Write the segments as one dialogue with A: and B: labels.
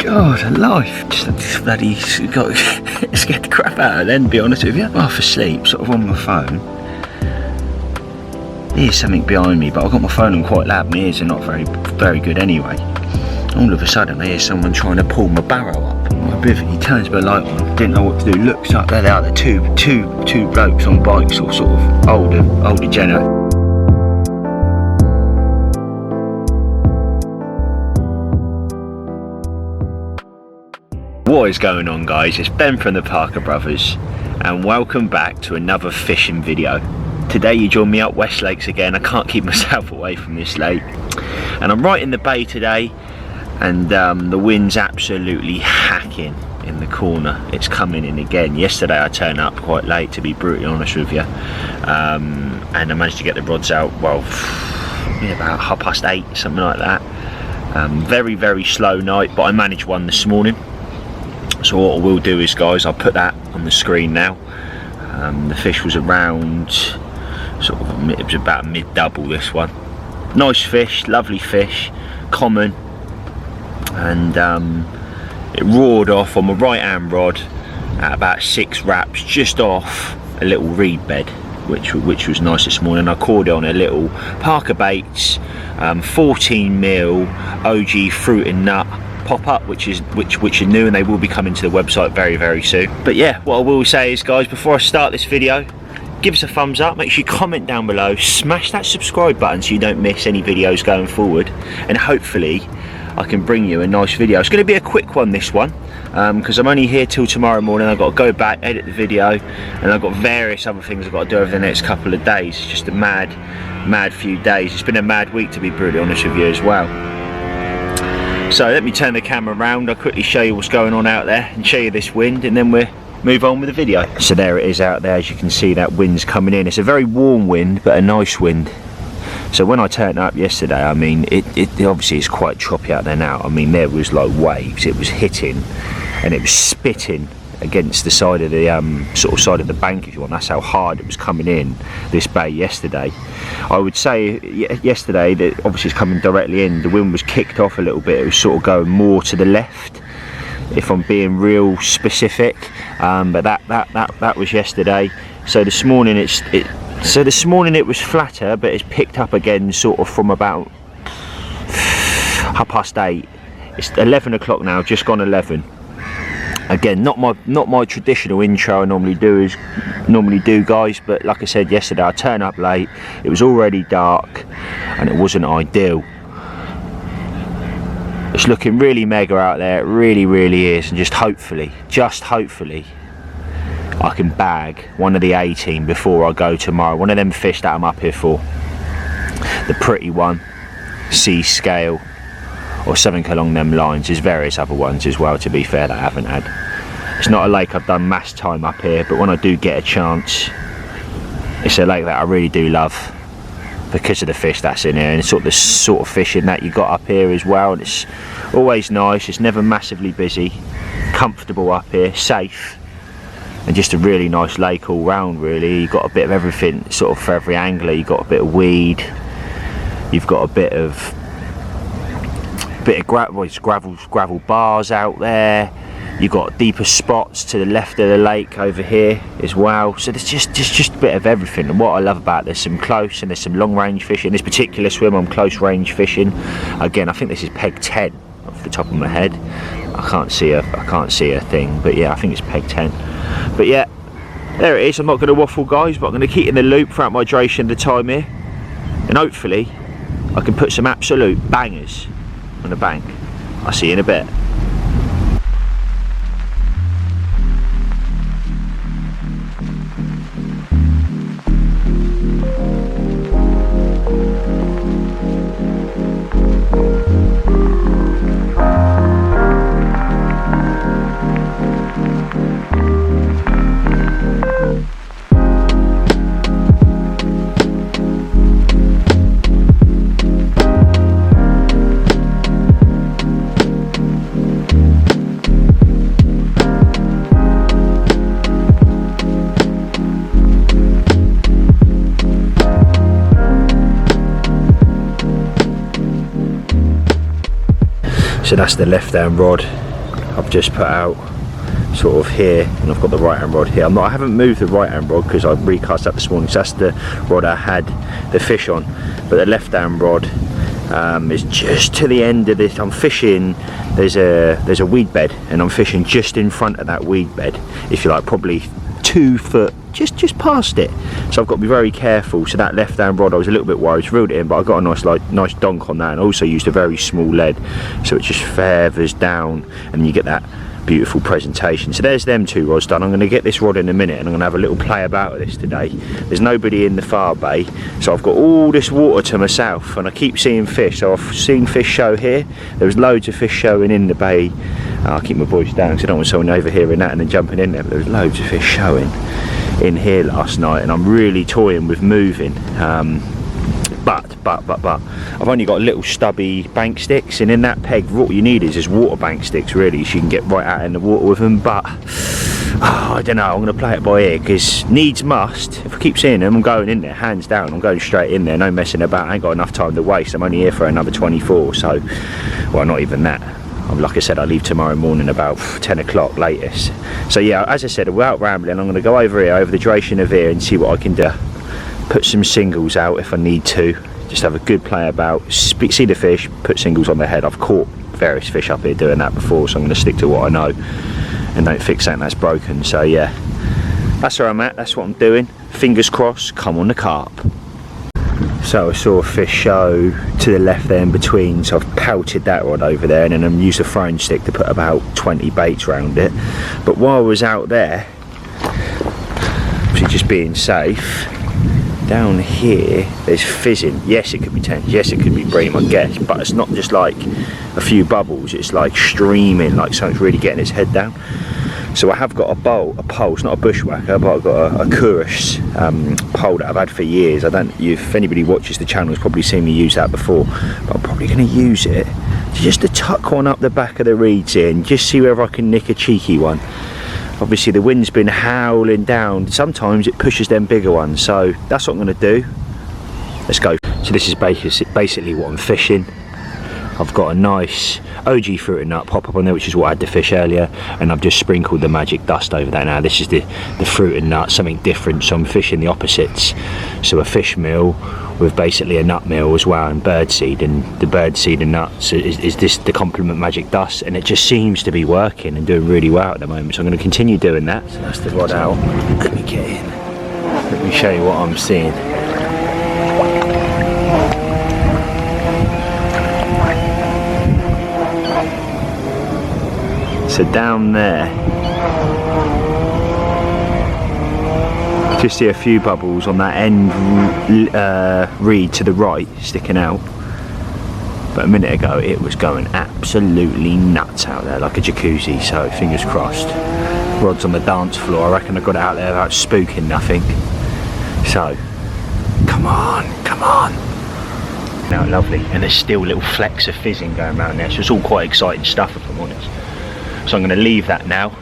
A: God alive. Just bloody got scared the crap out of then, to be honest with you. Half asleep, sort of on my phone. There's something behind me, but I've got my phone on quite loud. My ears are not very good anyway. All of a sudden I hear someone trying to pull my barrow up. My bivvy, turns my light on, didn't know what to do, looks up, there they are, the two blokes on bikes, or sort of older generation. What is going on, guys? It's Ben from the Parker Brothers, and welcome back to another fishing video. Today you join me up West Lakes again. I can't keep myself away from this lake, and I'm right in the bay today, and the wind's absolutely hacking in the corner. It's coming in again. Yesterday I turned up quite late, to be brutally honest with you, and I managed to get the rods out, well, about 8:30, something like that. Very slow night, but I managed one this morning. So what I will do is, guys, I'll put that on the screen now. The fish was around, it was about a mid-double, this one. Nice fish, lovely fish, common, and it roared off on my right hand rod at about 6 wraps, just off a little reed bed, which was nice this morning. I caught it on a little Parker Baits 14mm OG fruit and nut pop-up, which is new, and they will be coming to the website very soon. But yeah, what I will say is, guys, before I start this video, give us a thumbs up, make sure you comment down below, smash that subscribe button so you don't miss any videos going forward, and hopefully I can bring you a nice video. It's going to be a quick one, this one, because I'm only here till tomorrow morning. I've got to go back, edit the video, and I've got various other things I've got to do over the next couple of days. It's just a mad few days. It's been a mad week, to be brutally honest with you, as well. So let me turn the camera around. I'll quickly show you what's going on out there and show you this wind, and then we'll move on with the video. So there it is out there. As you can see, that wind's coming in. It's a very warm wind, but a nice wind. So when I turned up yesterday, I mean, it obviously is quite choppy out there now. I mean, there was like waves. It was hitting and it was spitting against the side of the side of the bank, if you want. That's how hard it was coming in this bay yesterday. I would say yesterday that obviously it's coming directly in. The wind was kicked off a little bit. It was sort of going more to the left, if I'm being real specific. But that was yesterday. So this morning it was flatter, but it's picked up again sort of from about 8:30. It's 11 o'clock now, just gone 11. Again, not my traditional intro I normally do, guys, but like I said yesterday, I turned up late, it was already dark, and it wasn't ideal. It's looking really mega out there, it really is, and just hopefully I can bag one of the 18 before I go tomorrow. One of them fish that I'm up here for, the pretty one, sea scale, or something along them lines. There's various other ones as well, to be fair, that I haven't had. It's not a lake I've done mass time up here, but when I do get a chance, it's a lake that I really do love because of the fish that's in here, and the sort of fishing that you got up here as well. And it's always nice. It's never massively busy, comfortable up here, safe, and just a really nice lake all round. Really, you've got a bit of everything sort of for every angler. You've got a bit of weed, you've got a bit of gravel bars out there. You've got deeper spots to the left of the lake over here as well. So there's just a bit of everything. And what I love about there's some close and there's some long range fishing. This particular swim I'm close range fishing. Again, I think this is peg 10 off the top of my head. I can't see a thing, but yeah, I think it's peg 10. But yeah, there it is. I'm not going to waffle, guys, but I'm going to keep in the loop throughout my duration of the time here, and hopefully I can put some absolute bangers on the bank. I'll see you in a bit. So that's the left hand rod, I've just put out sort of here, and I've got the right hand rod here. I haven't moved the right hand rod because I recast that this morning, so that's the rod I had the fish on. But the left hand rod is just to the end of this. I'm fishing, there's a weed bed, and I'm fishing just in front of that weed bed, if you like, probably 2 foot just past it. So I've got to be very careful. So that left hand rod, I was a little bit worried, reeled it in, but I got a nice donk on that, and also used a very small lead, so it just feathers down, and you get that beautiful presentation. So there's them 2 rods done. I'm going to get this rod in a minute, and I'm going to have a little play about with this today. There's nobody in the far bay, so I've got all this water to myself, and I keep seeing fish. So I've seen fish show here. There was loads of fish showing in the bay. I'll keep my voice down because I don't want someone overhearing that and then jumping in there, but there was loads of fish showing in here last night, and I'm really toying with moving. But I've only got little stubby bank sticks, and in that peg what you need is just water bank sticks really, so you can get right out in the water with them. But I don't know, I'm going to play it by ear, because needs must. If I keep seeing them, I'm going in there, hands down. I'm going straight in there, no messing about. I ain't got enough time to waste. I'm only here for another 24, so, well, not even that. Like I said, I leave tomorrow morning about 10 o'clock latest. So yeah, as I said, without rambling, I'm going to go over here, over the duration of here, and see what I can do. Put some singles out if I need to, just have a good play about, see the fish, put singles on their head. I've caught various fish up here doing that before, so I'm going to stick to what I know and don't fix something that's broken. So yeah, that's where I'm at, that's what I'm doing. Fingers crossed, come on the carp. So I saw a fish show to the left there in between, so I've pelted that rod over there, and then I've used a throwing stick to put about 20 baits around it. But while I was out there, obviously just being safe, down here there's fizzing. Yes, it could be tench, yes it could be bream, I guess, but it's not just like a few bubbles, it's like streaming, like something's really getting its head down. So I have got a pole, it's not a bushwhacker, but I've got a Kurus pole that I've had for years. I don't, if anybody watches the channel has probably seen me use that before, but I'm probably going to use it just to tuck one up the back of the reeds in, just see whether I can nick a cheeky one. Obviously the wind's been howling down, sometimes it pushes them bigger ones, so that's what I'm going to do. Let's go. So this is basically what I'm fishing. I've got a nice OG fruit and nut pop up on there, which is what I had to fish earlier, and I've just sprinkled the magic dust over that. Now this is the fruit and nut, something different, so I'm fishing the opposites. So a fish meal with basically a nut meal as well, and birdseed, and the birdseed and nuts is this the complement magic dust, and it just seems to be working and doing really well at the moment, so I'm going to continue doing that. So that's the rod out. Let me get in, let me show you what I'm seeing. So down there, just see a few bubbles on that end reed to the right sticking out, but a minute ago it was going absolutely nuts out there like a jacuzzi, so fingers crossed. Rod's on the dance floor, I reckon I got it out there without spooking nothing. So come on, come on. Now lovely, and there's still little flecks of fizzing going around there, so it's all quite exciting stuff if I'm honest. So I'm going to leave that now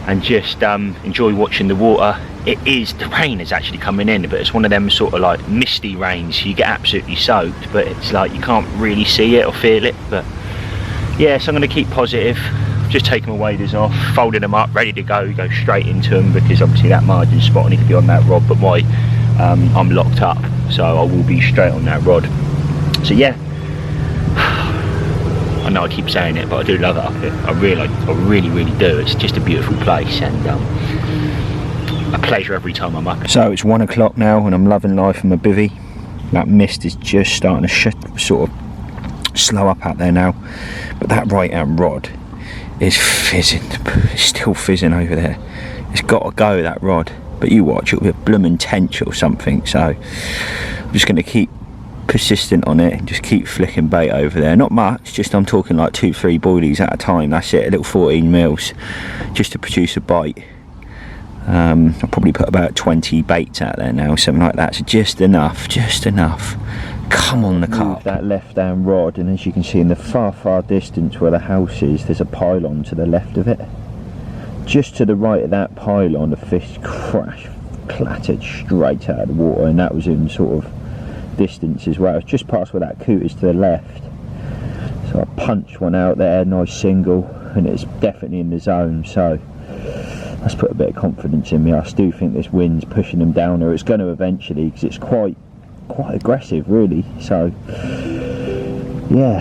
A: and just enjoy watching the water. The rain is actually coming in, but it's one of them sort of like misty rains, so you get absolutely soaked, but it's like you can't really see it or feel it. But yeah, so I'm going to keep positive. I've just taken my waders off, folded them up, ready to go straight into them, because obviously that margin spot I need to be on that rod, but I'm locked up, so I will be straight on that rod. So yeah, I know I keep saying it, but I do love it up here. I really do. It's just a beautiful place, and a pleasure every time I'm up. So it's 1 o'clock now, and I'm loving life in my bivvy. That mist is just starting to sort of slow up out there now, but that right hand rod is fizzing. It's still fizzing over there. It's got to go, that rod. But you watch, it'll be a bloomin' tench or something. So I'm just going to keep persistent on it and just keep flicking bait over there. Not much, just I'm talking like 2-3 boilies at a time, that's it, a little 14 mils just to produce a bite. I'll probably put about 20 baits out there now, something like that, so just enough. Come on the carp. Move that left hand rod, and as you can see in the far distance where the house is, there's a pylon to the left of it. Just to the right of that pylon, the fish clattered straight out of the water, and that was in sort of distance as well. It's just past where that coot is to the left, so I punched one out there, nice single, and it's definitely in the zone, so that's put a bit of confidence in me. I do think this wind's pushing them down, or it's going to eventually, because it's quite aggressive really. So yeah,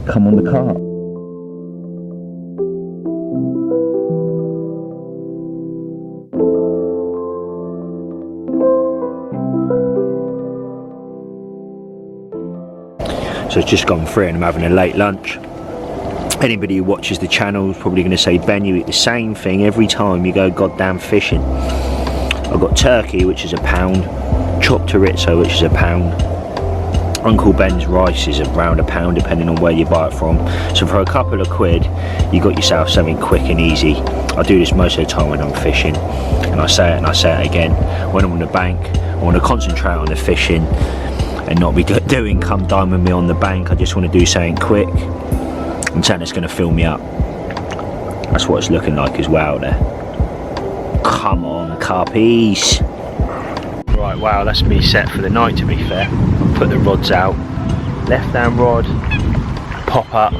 A: come on the Carp. So it's just gone through and I'm having a late lunch. Anybody who watches the channel is probably going to say, Ben, you eat the same thing every time you go goddamn fishing. I've got turkey, which is £1, chopped chorizo, which is £1. Uncle Ben's rice is around £1, depending on where you buy it from. So for a couple of quid, you got yourself something quick and easy. I do this most of the time when I'm fishing, and I say it and I say it again. When I'm on the bank, I want to concentrate on the fishing and not be doing come dine with me on the bank. I just want to do something quick and something that's going to fill me up. That's what it's looking like as well there. Come on, Carpies. Right, wow, that's me set for the night, to be fair. I've put the rods out, left hand rod, pop up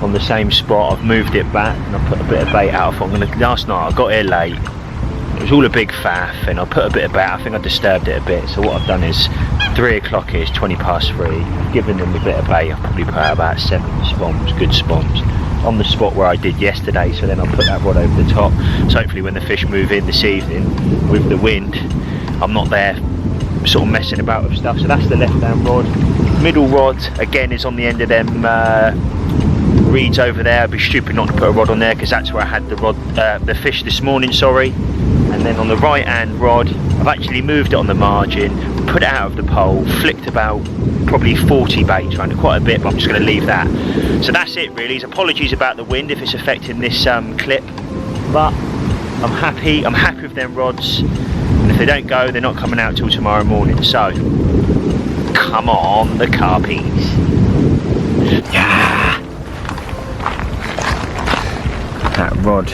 A: on the same spot. I've moved it back and I've put a bit of bait out. Last night I got here late, it was all a big faff, and I put a bit of bait. I think I disturbed it a bit, so what I've done is 3 o'clock is 20 past 3. I've given them a bit of bait. I've probably put out about 7 spawns, good spawns, on the spot where I did yesterday. So then I'll put that rod over the top. So hopefully when the fish move in this evening with the wind, I'm not there sort of messing about with stuff. So that's the left hand rod. Middle rod again is on the end of them reeds over there. I'd be stupid not to put a rod on there, because that's where I had the fish this morning, sorry. And then on the right hand rod, I've actually moved it on the margin, put it out of the pole, flicked about probably 40 baits around it, quite a bit, but I'm just going to leave that. So that's it really. Apologies about the wind if it's affecting this clip, but I'm happy with them rods, and if they don't go, they're not coming out till tomorrow morning. So come on the Carpies. Yeah. That rod,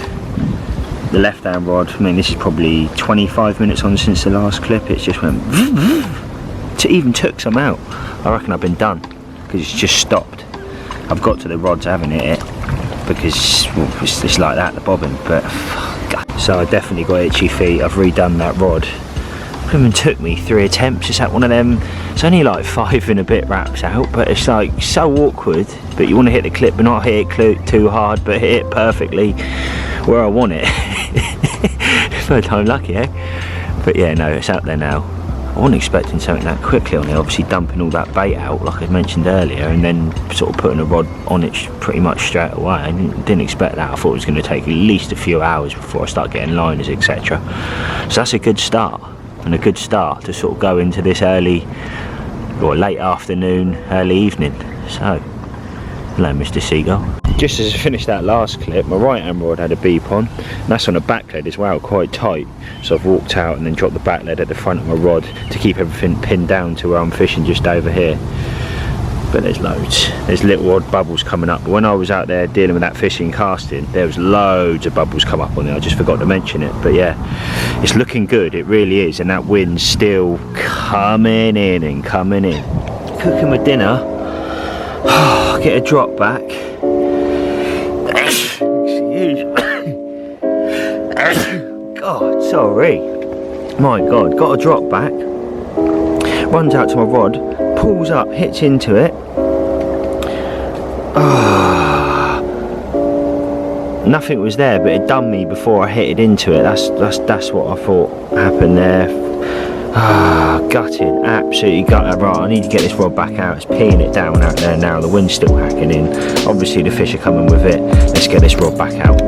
A: the left hand rod, I mean this is probably 25 minutes on since the last clip, it's just went it even took some out. I reckon I've been done, because it's just stopped. I've got to the rods, I haven't hit it, because well, it's like that, the bobbin, but so I definitely got itchy feet. I've redone that rod. It even took me 3 attempts. It's like one of them, it's only like 5 and a bit wraps out, but it's like so awkward. But you want to hit the clip but not hit it too hard, but hit it perfectly where I want it. Third time lucky, eh? But yeah, no, it's out there now. I wasn't expecting something that quickly on it, obviously dumping all that bait out like I mentioned earlier, and then sort of putting a rod on it pretty much straight away. I didn't expect that. I thought it was going to take at least a few hours before I start getting liners, etc. So that's a good start, and a good start to sort of go into this early or late afternoon, early evening. So hello Mr. Seagull. Just as I finished that last clip, my right hand rod had a beep on, and that's on a back lead as well, quite tight. So I've walked out and then dropped the back lead at the front of my rod to keep everything pinned down to where I'm fishing just over here. But there's loads, there's little odd bubbles coming up. But when I was out there dealing with that fishing casting, there was loads of bubbles come up on there. I just forgot to mention it, but yeah, it's looking good, it really is. And that wind's still coming in and coming in. Cooking my dinner, get a drop back. God, sorry. My God, got a drop back. Runs out to my rod, pulls up, hits into it. Nothing was there, but it done me before I hit it into it. That's what I thought happened there. Gutted, absolutely gutted. Right, I need to get this rod back out. It's peeing it down out there now. The wind's still hacking in. Obviously the fish are coming with it. Let's get this rod back out.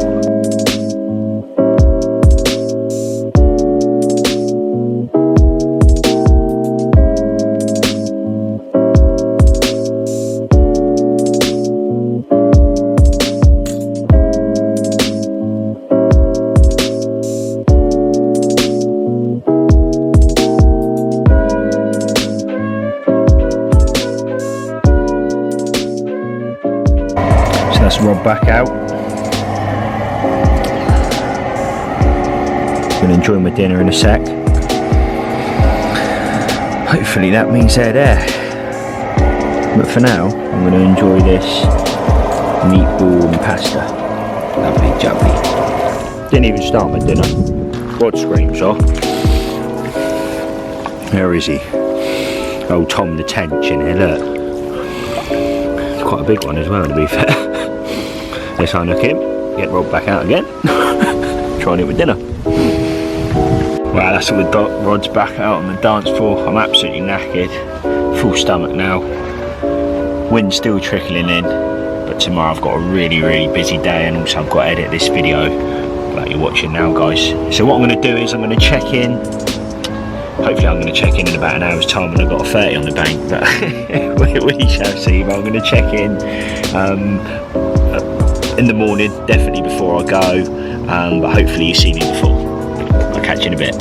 A: That's rod back out. Gonna enjoy my dinner in a sec. Hopefully that means they're there. But for now, I'm gonna enjoy this meatball and pasta. Lovely jubbly. Didn't even start my dinner. Rod screams off. Where is he? Old Tom the Tench in here, look. It's quite a big one as well, to be fair. Let's unhook him, get Rod back out again. Trying it with dinner. Wow, that's all the Rod's back out on the dance floor. I'm absolutely knackered. Full stomach now. Wind's still trickling in. But tomorrow I've got a really, really busy day, and also I've got to edit this video like you're watching now, guys. So what I'm going to do is I'm going to check in. Hopefully I'm going to check in about an hour's time when I've got a 30 on the bank, but we shall see. But I'm going to check in the morning, definitely before I go, but hopefully you see me before. I'll catch you in a bit.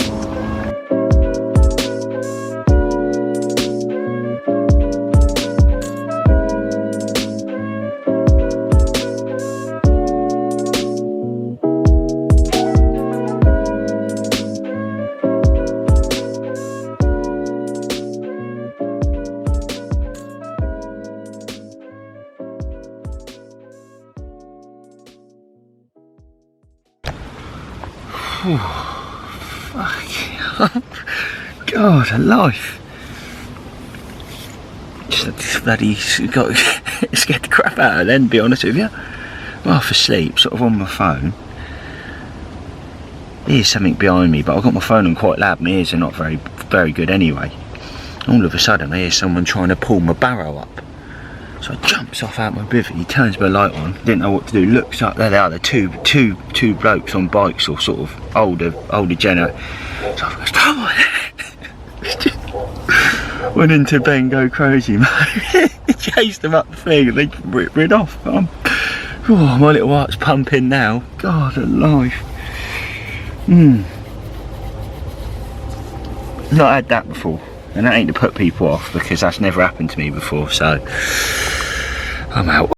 A: Fuck. God alive. Just bloody got scared the crap out of then, to be honest with you. I'm half asleep, sort of on my phone. There's something behind me, but I've got my phone on quite loud. My ears are not very good anyway. All of a sudden I hear someone trying to pull my barrow up. So I jumps off out my bivvy, he turns my light on, didn't know what to do, looks up, there they are, the two blokes on bikes, or sort of older generation. So I goes, come on. Went into Ben go crazy, man. Chased them up the thing and they rid off. Oh, my little heart's pumping now. God alive. Not had that before. And that ain't to put people off, because that's never happened to me before, so I'm out.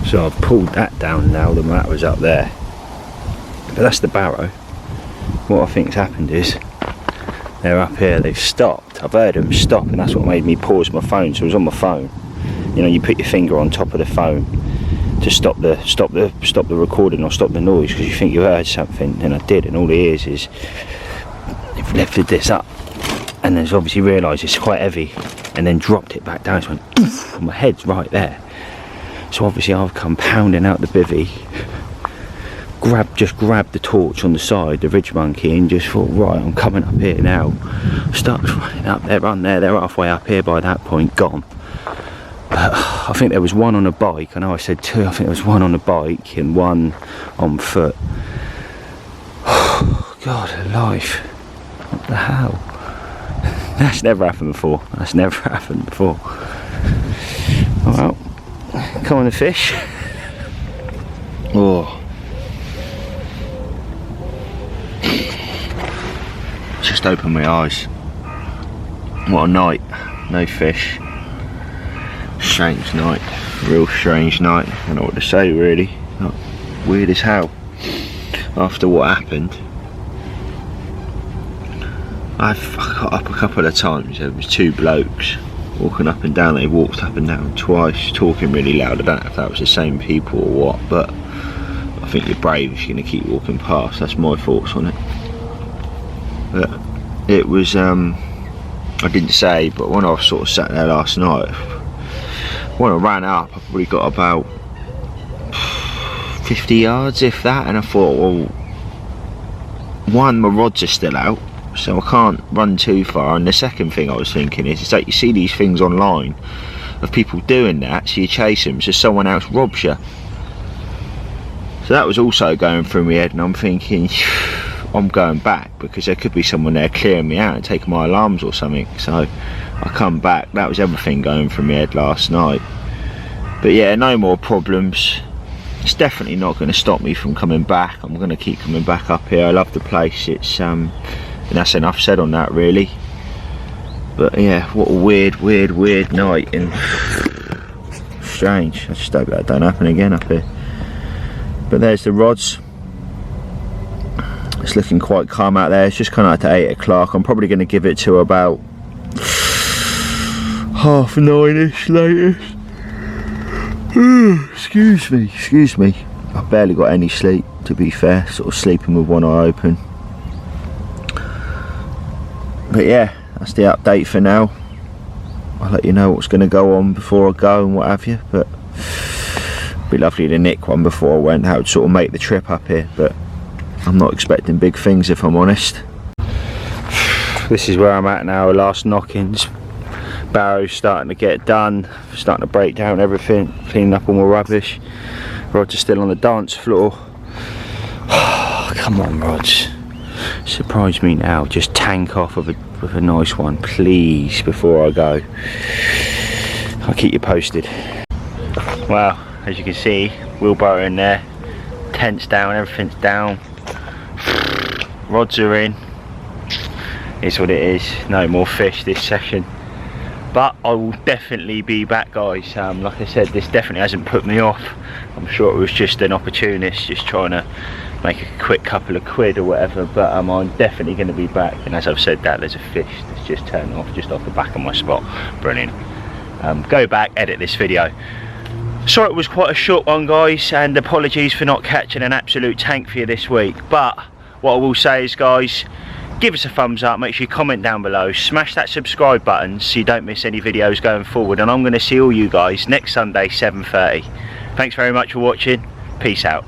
A: So I've pulled that down now, the mat was up there. But that's the barrow. What I think's happened is, they're up here, they've stopped. I've heard them stop, and that's what made me pause my phone. So it was on my phone. You know, you put your finger on top of the phone to stop the recording or stop the noise, because you think you heard something, and I did, and all it is they've lifted this up and then obviously realised it's quite heavy, and then dropped it back down. It went poof, my head's right there. So obviously I've come pounding out the bivvy, just grabbed the torch on the side, the ridge monkey, and just thought, right, I'm coming up here now. Started running up there, they're halfway up here by that point, gone. I think there was one on a bike. I know I said two. I think there was one on a bike and one on foot. Oh, God alive. What the hell? That's never happened before. That's never happened before. Oh, well, come on, the fish. Oh. Just opened my eyes. What a night. No fish. Strange night. Real strange night. I don't know what to say, really. Weird as hell. After what happened, I got up a couple of times. There was two blokes walking up and down. They walked up and down twice, talking really loud. I don't know if that was the same people or what, but I think you're brave if you're going to keep walking past. That's my thoughts on it. But it was, I didn't say, but when I was sort of sat there last night, when I ran up, I probably got about 50 yards, if that, and I thought, well, one, my rods are still out, so I can't run too far. And the second thing I was thinking is that you see these things online of people doing that, so you chase them, so someone else robs you. So that was also going through my head, and I'm thinking, I'm going back, because there could be someone there clearing me out and taking my alarms or something. So I come back. That was everything going through my head last night. But yeah, no more problems. It's definitely not going to stop me from coming back. I'm going to keep coming back up here. I love the place. It's and that's enough said on that, really. But yeah, what a weird night, and strange. I just hope that don't happen again up here. But there's the rods. It's looking quite calm out there. It's just kind of at 8 o'clock. I'm probably going to give it to about 8:30ish latest. Excuse me. I've barely got any sleep, to be fair, sort of sleeping with one eye open. But yeah, that's the update for now. I'll let you know what's going to go on before I go and what have you, but it'd be lovely to nick one before I went. That would sort of make the trip up here, but I'm not expecting big things if I'm honest. This is where I'm at now, last knockings. Barrow's starting to get done, starting to break down everything, cleaning up all my rubbish. Rod's still on the dance floor. Oh, come on, Rods. Surprise me now. Just tank off with a nice one, please, before I go. I'll keep you posted. Well, as you can see, wheelbarrow in there, tent's down, everything's down. Rods are in. It's what it is. No more fish this session. But I will definitely be back, guys. Like I said, this definitely hasn't put me off. I'm sure it was just an opportunist, just trying to make a quick couple of quid or whatever, but I'm definitely going to be back. And as I've said that, there's a fish that's just turned off just off the back of my spot. Brilliant. Go back, edit this video. Sorry it was quite a short one, guys, and apologies for not catching an absolute tank for you this week. But what I will say is, guys, give us a thumbs up, make sure you comment down below, smash that subscribe button so you don't miss any videos going forward, and I'm going to see all you guys next Sunday 7:30. Thanks very much for watching. Peace out.